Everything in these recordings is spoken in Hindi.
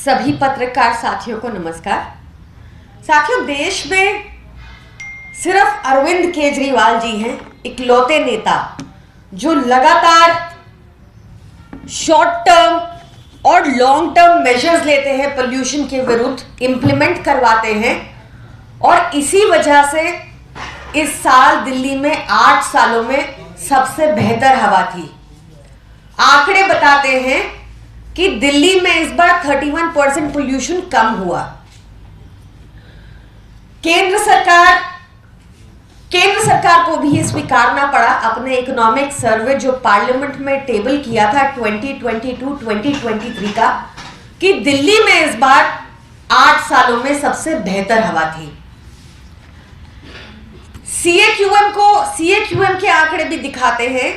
सभी पत्रकार साथियों को नमस्कार। साथियों, देश में सिर्फ अरविंद केजरीवाल जी हैं इकलौते नेता जो लगातार शॉर्ट टर्म और लॉन्ग टर्म मेजर्स लेते हैं, पोल्यूशन के विरुद्ध इंप्लीमेंट करवाते हैं। और इसी वजह से इस साल दिल्ली में 8 सालों में सबसे बेहतर हवा थी। आंकड़े बताते हैं कि दिल्ली में इस बार 31% पोल्यूशन कम हुआ। केंद्र सरकार को भी ये स्वीकारना पड़ा। अपने इकोनॉमिक सर्वे जो पार्लियामेंट में टेबल किया था 2022-2023 का, कि दिल्ली में इस बार 8 सालों में सबसे बेहतर हवा थी। सीएक्यूएम के आंकड़े भी दिखाते हैं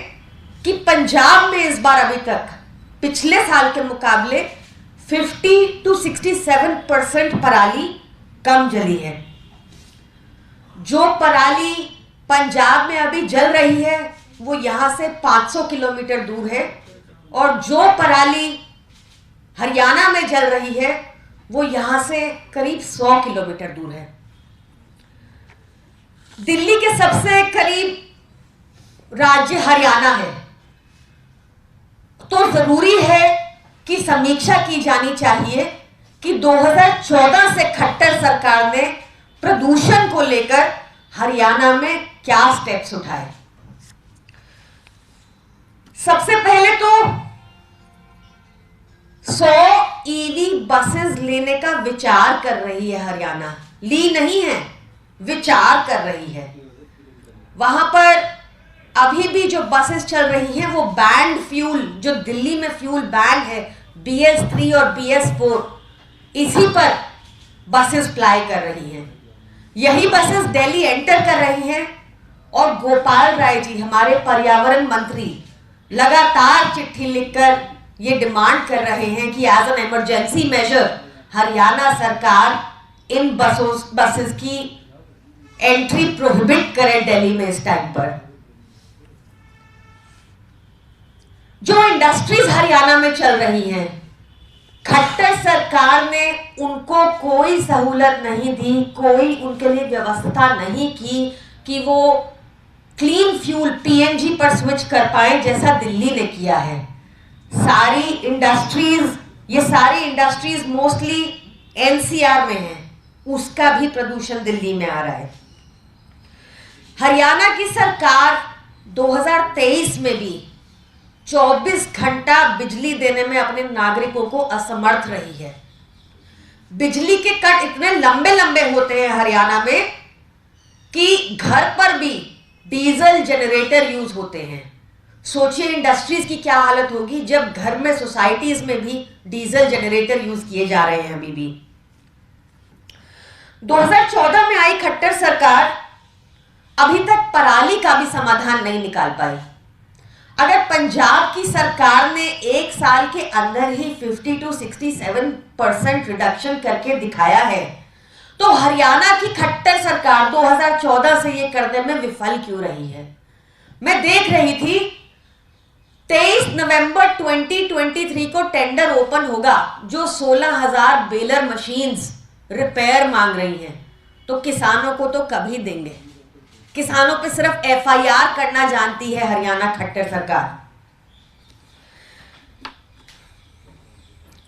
कि पंजाब में इस बार अभी तक पिछले साल के मुकाबले 50 से 67% पराली कम जली है। जो पराली पंजाब में अभी जल रही है वो यहां से 500 किलोमीटर दूर है, और जो पराली हरियाणा में जल रही है वो यहां से करीब 100 किलोमीटर दूर है। दिल्ली के सबसे करीब राज्य हरियाणा है, तो जरूरी है कि समीक्षा की जानी चाहिए कि 2014 से खट्टर सरकार ने प्रदूषण को लेकर हरियाणा में क्या स्टेप्स उठाए। सबसे पहले तो 100 ईवी बसेस लेने का विचार कर रही है हरियाणा। ली नहीं है, विचार कर रही है। वहां पर अभी भी जो बसेस चल रही हैं वो बैंड फ्यूल, जो दिल्ली में फ्यूल बैंड है BS3 और BS4, इसी पर बसेस प्लाई कर रही हैं। यही बसेस दिल्ली एंटर कर रही हैं, और गोपाल राय जी हमारे पर्यावरण मंत्री लगातार चिट्ठी लिखकर ये डिमांड कर रहे हैं कि as an emergency measure Haryana सरकार इन बसेस की एंट्री प्रोहिबिट करे दिल्ली में इस टाइम पर। जो इंडस्ट्रीज हरियाणा में चल रही हैं, खट्टर सरकार ने उनको कोई सहूलत नहीं दी, कोई उनके लिए व्यवस्था नहीं की कि वो क्लीन फ्यूल PNG पर स्विच कर पाए जैसा दिल्ली ने किया है। ये सारी इंडस्ट्रीज मोस्टली NCR में हैं, उसका भी प्रदूषण दिल्ली में आ रहा है। हरियाणा की सरकार 2023 में भी 24 घंटा बिजली देने में अपने नागरिकों को असमर्थ रही है। बिजली के कट इतने लंबे लंबे होते हैं हरियाणा में कि घर पर भी डीजल जनरेटर यूज होते हैं। सोचिए इंडस्ट्रीज की क्या हालत होगी जब घर में, सोसाइटीज में भी डीजल जनरेटर यूज किए जा रहे हैं। अभी भी 2014 में आई खट्टर सरकार अभी तक पराली का भी समाधान नहीं निकाल पाई। अगर पंजाब की सरकार ने एक साल के अंदर ही 50 से 67% रिडक्शन करके दिखाया है, तो हरियाणा की खट्टर सरकार 2014 से ये करने में विफल क्यों रही है। मैं देख रही थी 23 नवंबर 2023 को टेंडर ओपन होगा, जो 16,000 बेलर मशीन्स रिपेयर मांग रही हैं, तो किसानों को तो कभी देंगे। किसानों पे सिर्फ FIR करना जानती है हरियाणा खट्टर सरकार।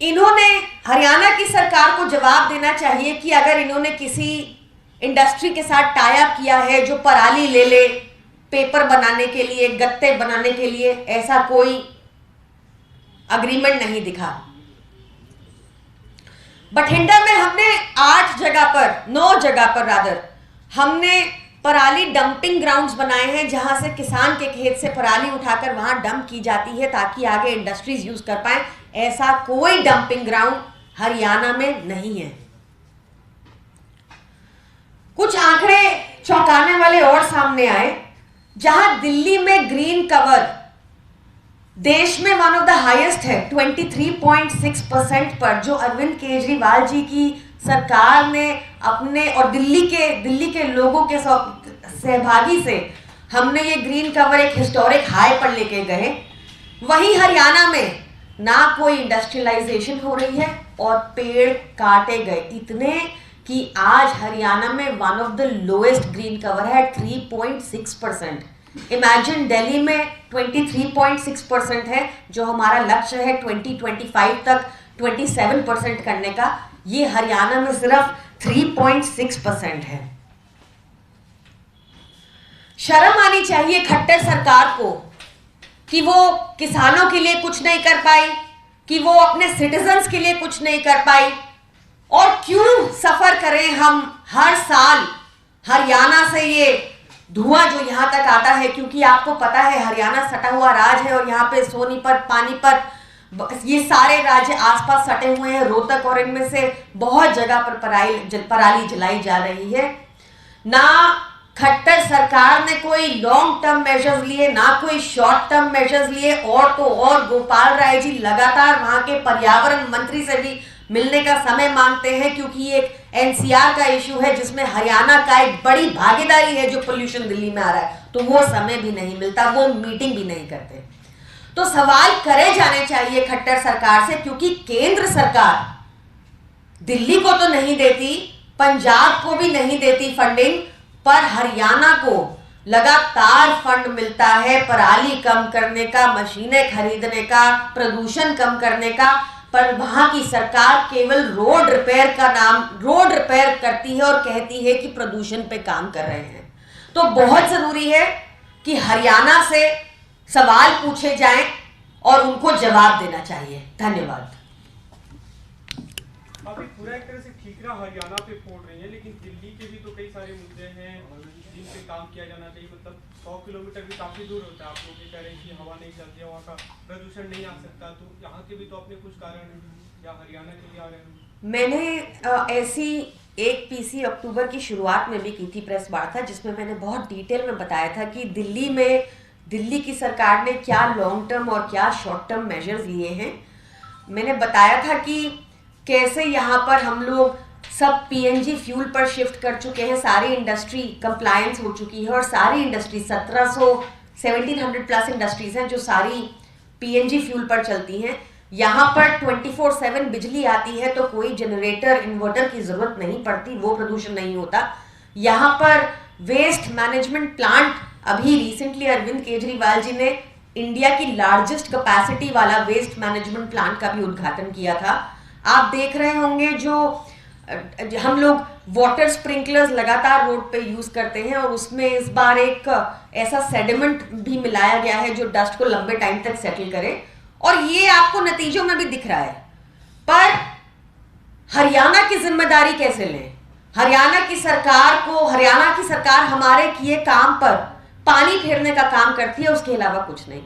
इन्होंने, हरियाणा की सरकार को जवाब देना चाहिए कि अगर इन्होंने किसी इंडस्ट्री के साथ टाई अप किया है जो पराली ले ले पेपर बनाने के लिए, गत्ते बनाने के लिए, ऐसा कोई अग्रीमेंट नहीं दिखा। बठिंडा में हमने 9 जगह पर हमने पराली डंपिंग ग्राउंड्स बनाए हैं, जहां से किसान के खेत से पराली उठाकर वहां डंप की जाती है ताकि आगे इंडस्ट्रीज यूज कर पाए। ऐसा कोई डंपिंग ग्राउंड हरियाणा में नहीं है। कुछ आंकड़े चौंकाने वाले और सामने आए, जहां दिल्ली में ग्रीन कवर देश में वन ऑफ द हाईएस्ट है 23.6% पर, जो अरविंद केजरीवाल जी की सरकार ने अपने और दिल्ली के लोगों के सहभागी से हमने ये ग्रीन कवर एक हिस्टोरिक हाई पर लेके गए। वहीं हरियाणा में ना कोई इंडस्ट्रियलाइजेशन हो रही है और पेड़ काटे गए इतने कि आज हरियाणा में one of the lowest green cover है 3.6%। इमेजिन दिल्ली में 23.6% है, जो हमारा लक्ष्य है 2025 तक 27% करने का, ये हरियाणा में सिर्फ 3.6% है। शर्म आनी चाहिए खट्टर सरकार को कि वो किसानों के लिए कुछ नहीं कर पाई, कि वो अपने सिटीजन्स के लिए कुछ नहीं कर पाई। और क्यों सफर करें हम हर साल हरियाणा से ये धुआं जो यहां तक आता है, क्योंकि आपको पता है हरियाणा सटा हुआ राज्य है और यहाँ पे सोनीपत, पानीपत, ये सारे राज्य आसपास सटे हुए हैं, रोहतक, और इनमें से बहुत जगह पर पराली जलाई जा रही है। ना खट्टर सरकार ने कोई लॉन्ग टर्म मेजर्स लिए, ना कोई शॉर्ट टर्म मेजर्स लिए। और तो और गोपाल राय जी लगातार वहां के पर्यावरण मंत्री से भी मिलने का समय मांगते हैं, क्योंकि एक एनसीआर का इशू है जिसमें हरियाणा का एक बड़ी भागीदारी है जो पोल्यूशन दिल्ली में आ रहा है, तो वो समय भी नहीं मिलता, वो मीटिंग भी नहीं करते। तो सवाल करे जाने चाहिए खट्टर सरकार से, क्योंकि केंद्र सरकार दिल्ली को तो नहीं देती, पंजाब को भी नहीं देती फंडिंग, पर हरियाणा को लगातार फंड मिलता है पराली कम करने का, मशीनें खरीदने का, प्रदूषण कम करने का, पर वहां की सरकार केवल रोड रिपेयर करती है और कहती है कि प्रदूषण पे काम कर रहे हैं। तो बहुत जरूरी है कि हरियाणा से सवाल पूछे जाएं और उनको जवाब देना चाहिए। धन्यवाद। अभी पूरा एक तरह से ठीकरा हरियाणा पे फोड़ रही है, लेकिन दिल्ली के भी तो कई सारे मुद्दे हैं जिन पे काम किया जाना चाहिए। मतलब 100 किलोमीटर भी काफी दूर होता है, आप लोग ये कह रहे हैं कि हवा नहीं चलती है, वहाँ का प्रदूषण नहीं आ सकता, तो यहाँ के भी तो अपने कुछ कारण हैं या हरियाणा के लिए आ रहे हैं। मैंने ऐसी एक पीसी अक्टूबर की शुरुआत में भी की थी प्रेस वार्ता, जिसमें मैंने बहुत डिटेल में बताया था कि दिल्ली की सरकार ने क्या लॉन्ग टर्म और क्या शॉर्ट टर्म मेजर्स लिए हैं। मैंने बताया था कि कैसे यहाँ पर हम लोग सब पीएनजी फ्यूल पर शिफ्ट कर चुके हैं, सारी इंडस्ट्री कंप्लायंस हो चुकी है और सारी इंडस्ट्री 1700 प्लस इंडस्ट्रीज हैं जो सारी पीएनजी फ्यूल पर चलती हैं। यहाँ पर 24/7 बिजली आती है, तो कोई जनरेटर इन्वर्टर की जरूरत नहीं पड़ती, वो प्रदूषण नहीं होता। यहाँ पर वेस्ट मैनेजमेंट प्लांट, अभी रिसेंटली अरविंद केजरीवाल जी ने इंडिया की लार्जेस्ट कैपेसिटी वाला वेस्ट मैनेजमेंट प्लांट का भी उद्घाटन किया था। आप देख रहे होंगे जो हम लोग वाटर स्प्रिंकलर्स लगातार रोड पे यूज करते हैं, और उसमें इस बार एक ऐसा सेडिमेंट भी मिलाया गया है जो डस्ट को लंबे टाइम तक सेटल करे, और ये आपको नतीजों में भी दिख रहा है। पर हरियाणा की जिम्मेदारी कैसे लें? हरियाणा की सरकार हमारे किए काम पर पानी फेरने का काम करती है, उसके अलावा कुछ नहीं।